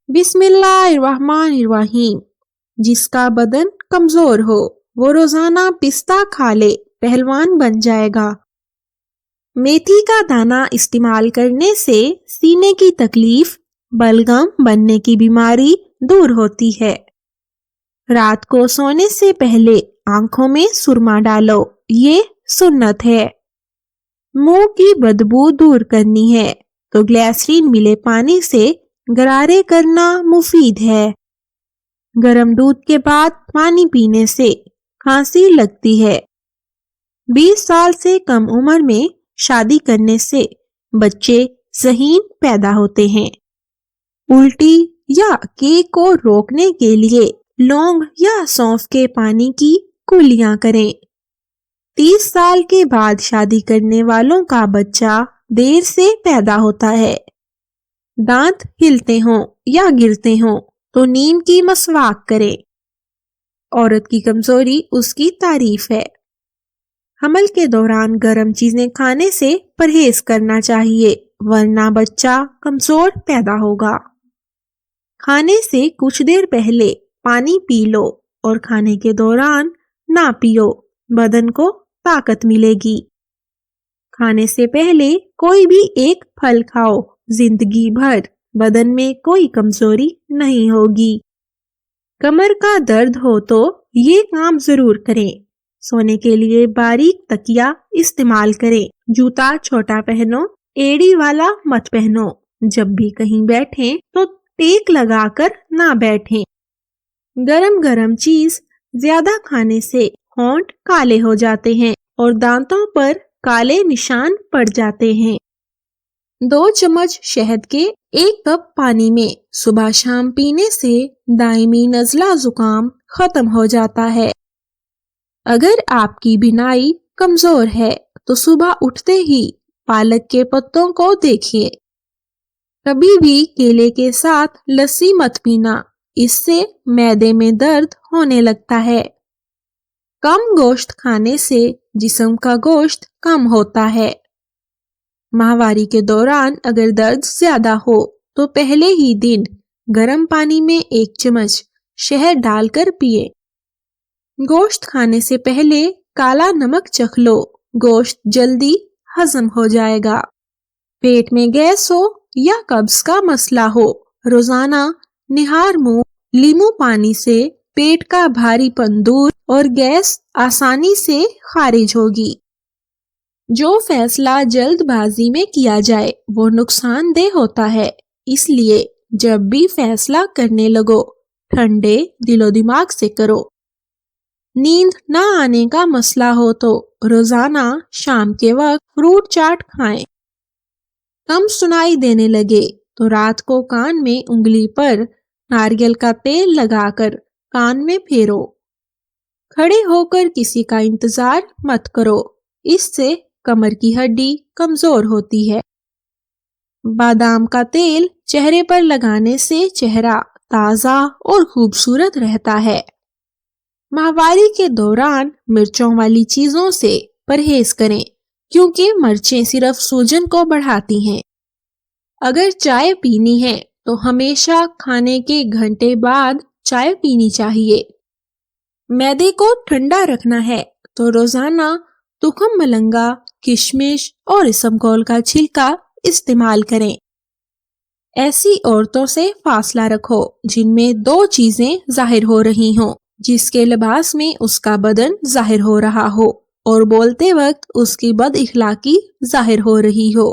بسم اللہ الرحمن الرحیم۔ جس کا بدن کمزور ہو وہ روزانہ پستہ کھا لے، پہلوان بن جائے گا۔ میتھی کا دانہ استعمال کرنے سے سینے کی تکلیف، بلغم بننے کی بیماری دور ہوتی ہے۔ رات کو سونے سے پہلے آنکھوں میں سرما ڈالو، یہ سنت ہے۔ منہ کی بدبو دور کرنی ہے تو گلیسرین ملے پانی سے غرارے کرنا مفید ہے۔ گرم دودھ کے بعد پانی پینے سے کھانسی لگتی ہے۔ 20 سال سے کم عمر میں شادی کرنے سے بچے ذہین پیدا ہوتے ہیں۔ الٹی یا کیک کو روکنے کے لیے لونگ یا سونف کے پانی کی کلیاں کریں۔ 30 سال کے بعد شادی کرنے والوں کا بچہ دیر سے پیدا ہوتا ہے۔ دانت ہلتے ہوں یا گرتے ہوں تو نیم کی مسواک کریں۔ عورت کی کمزوری اس کی تعریف ہے۔ حمل کے دوران گرم چیزیں کھانے سے پرہیز کرنا چاہیے، ورنہ بچہ کمزور پیدا ہوگا۔ کھانے سے کچھ دیر پہلے پانی پی لو اور کھانے کے دوران نہ پیو، بدن کو طاقت ملے گی۔ کھانے سے پہلے کوئی بھی ایک پھل کھاؤ، زندگی بھر بدن میں کوئی کمزوری نہیں ہوگی۔ کمر کا درد ہو تو یہ کام ضرور کریں۔ سونے کے لیے باریک تکیا استعمال کریں۔ جوتا چھوٹا پہنو، ایڑی والا مت پہنو۔ جب بھی کہیں بیٹھیں تو ٹیک لگا کر نہ بیٹھیں۔ گرم چیز زیادہ کھانے سے ہونٹ کالے ہو جاتے ہیں اور دانتوں پر کالے نشان پڑ جاتے ہیں۔ 2 چمچ شہد کے 1 کپ پانی میں صبح شام پینے سے دائمی نزلہ زکام ختم ہو جاتا ہے۔ اگر آپ کی بینائی کمزور ہے تو صبح اٹھتے ہی پالک کے پتوں کو دیکھیے۔ کبھی بھی کیلے کے ساتھ لسی مت پینا، اس سے معدے میں درد ہونے لگتا ہے۔ کم گوشت کھانے سے جسم کا گوشت کم ہوتا ہے۔ ماہواری کے دوران اگر درد زیادہ ہو تو پہلے ہی دن گرم پانی میں 1 چمچ شہد ڈال کر پیئے۔ گوشت کھانے سے پہلے کالا نمک چکھ لو، گوشت جلدی ہضم ہو جائے گا۔ پیٹ میں گیس ہو یا قبض کا مسئلہ ہو، روزانہ نہار منہ لیمو پانی سے پیٹ کا بھاری پن دور اور گیس آسانی سے خارج ہوگی۔ جو فیصلہ جلد بازی میں کیا جائے وہ نقصان دہ ہوتا ہے، اس لیے جب بھی فیصلہ کرنے لگو ٹھنڈے دل و دماغ سے کرو۔ نیند نہ آنے کا مسئلہ ہو تو روزانہ شام کے وقت فروٹ چاٹ کھائیں۔ کم سنائی دینے لگے تو رات کو کان میں انگلی پر ناریل کا تیل لگا کر کان میں پھیرو۔ کھڑے ہو کر کسی کا انتظار مت کرو، اس سے کمر کی ہڈی کمزور ہوتی ہے۔ بادام کا تیل چہرے پر لگانے سے چہرہ تازہ اور خوبصورت رہتا ہے۔ ماہواری کے دوران مرچوں والی چیزوں سے پرہیز کریں کیونکہ مرچیں صرف سوجن کو بڑھاتی ہیں۔ اگر چائے پینی ہے تو ہمیشہ کھانے کے گھنٹے بعد چائے پینی چاہیے۔ معدے کو ٹھنڈا رکھنا ہے تو روزانہ تخم ملنگا، کشمش اور اسمگول کا چھلکا استعمال کریں۔ ایسی عورتوں سے فاصلہ رکھو جن میں 2 چیزیں ظاہر ہو رہی ہوں، جس کے لباس میں اس کا بدن ظاہر ہو رہا ہو اور بولتے وقت اس کی بد اخلاقی ظاہر ہو رہی ہو۔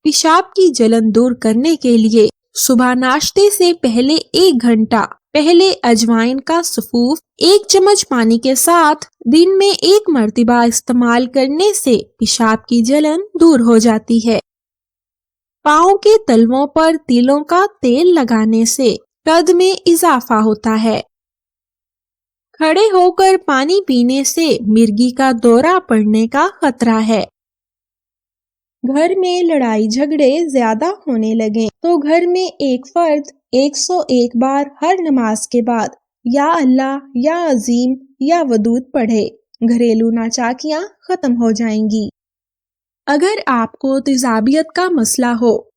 پیشاب کی جلن دور کرنے کے لیے صبح ناشتے سے پہلے 1 گھنٹہ پہلے اجوائن کا سفوف 1 چمچ پانی کے ساتھ دن میں 1 مرتبہ استعمال کرنے سے پیشاب کی جلن دور ہو جاتی ہے۔ پاؤں کے تلووں پر تیلوں کا تیل لگانے سے قد میں اضافہ ہوتا ہے۔ کھڑے ہو کر پانی پینے سے مرگی کا دورہ پڑنے کا خطرہ ہے۔ گھر میں لڑائی جھگڑے زیادہ ہونے لگیں تو گھر میں ایک فرد 101 بار ہر نماز کے بعد یا اللہ یا عظیم یا ودود پڑھے، گھریلو ناچاکیاں ختم ہو جائیں گی۔ اگر آپ کو تیزابیت کا مسئلہ ہو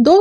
2